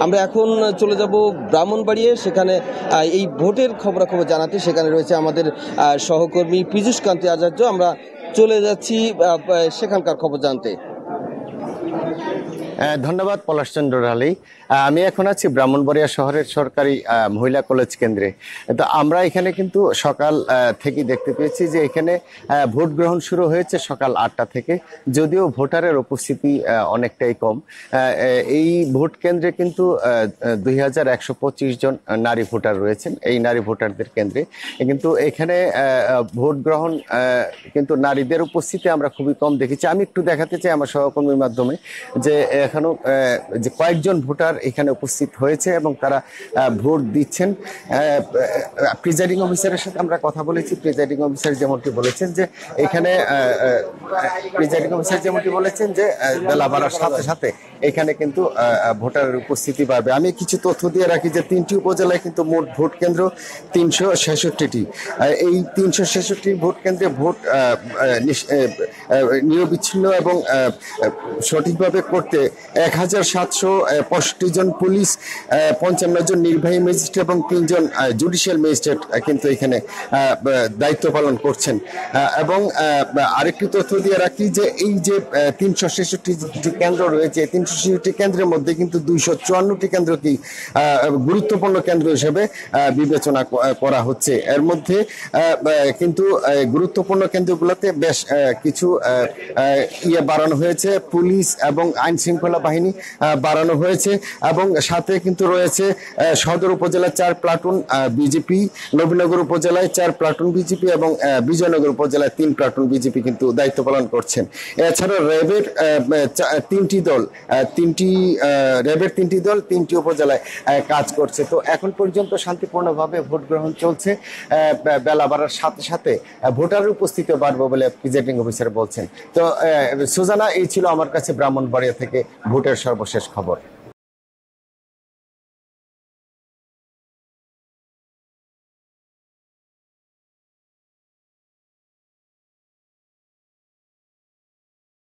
আমরা এখন চলে যাব ব্রাহ্মণবাড়িয়ে, সেখানে এই ভোটের খবরাখবর জানাতে সেখানে রয়েছে আমাদের সহকর্মী পীযূষ কান্তি আচার্য। আমরা চলে যাচ্ছি সেখানকার খবর জানতে। ধন্যবাদ পলাশচন্দ্র ঢালি। আমি এখন আছি ব্রাহ্মণবাড়িয়া শহরের সরকারি মহিলা কলেজ কেন্দ্রে। তো আমরা এখানে কিন্তু সকাল থেকে দেখতে পেয়েছি যে এখানে ভোট গ্রহণ শুরু হয়েছে সকাল 8টা থেকে, যদিও ভোটারের উপস্থিতি অনেকটাই কম। এই ভোট কেন্দ্রে কিন্তু 2125 জন নারী ভোটার রয়েছেন। এই নারী ভোটারদের কেন্দ্রে কিন্তু এখানে ভোট গ্রহণ কিন্তু নারীদের উপস্থিতি আমরা খুবই কম দেখেছি। আমি একটু দেখাতে চাই আমার সহকর্মীর মাধ্যমে যে এখনো যে কয়েকজন ভোটার এখানে উপস্থিত হয়েছে এবং তারা ভোট দিচ্ছেন। প্রিজাইডিং অফিসারের সাথে আমরা কথা বলেছি। প্রিজাইডিং অফিসার যেমনটি বলেছেন যে এখানে বেলা বাড়ার সাথে সাথে এখানে কিন্তু ভোটারের উপস্থিতি বাড়বে। আমি কিছু তথ্য দিয়ে রাখি যে 3টি উপজেলায় কিন্তু মোট ভোট কেন্দ্র 366টি। এই 366টি ভোট কেন্দ্রে ভোট নিরবিচ্ছিন্ন এবং সঠিকভাবে করতে 1765 জন পুলিশ, 55 জন নির্বাহী ম্যাজিস্ট্রেট এবং 3 জন জুডিশিয়াল ম্যাজিস্ট্রেট কিন্তু এখানে দায়িত্ব পালন করছেন। এবং আরেকটি তথ্য দিয়ে রাখি যে এই যে 366টি কেন্দ্র রয়েছে, 366টি কেন্দ্রের মধ্যে কিন্তু 254টি কেন্দ্রকেই গুরুত্বপূর্ণ কেন্দ্র হিসেবে বিবেচনা করা হচ্ছে। এর মধ্যে কিন্তু গুরুত্বপূর্ণ কেন্দ্রগুলোতে বেশ কিছু বাড়ানো হয়েছে, পুলিশ এবং আইন শৃঙ্খলা বাহিনী বাড়ানো হয়েছে এবং সাথে কিন্তু রয়েছে সদর উপজেলায় 4 প্লাটুন বিজেপি, নবীনগর উপজেলায় 4 প্লাটুন বিজেপি এবং বিজয়নগর উপজেলায় 3 প্লাটুন বিজেপি কিন্তু দায়িত্ব পালন করছেন। এছাড়া র্যাবের 3টি দল 3টি উপজেলায় কাজ করছে। তো এখন পর্যন্ত শান্তিপূর্ণভাবে ভোট গ্রহণ চলছে। বেলা বাড়ার সাথে সাথে ভোটারের উপস্থিতি বাড়বে বলে প্রিজাইডিং অফিসার বলছেন। তো সুজানা, এই ছিল আমার কাছে ব্রাহ্মণবাড়িয়া থেকে ভোটের সর্বশেষ খবর।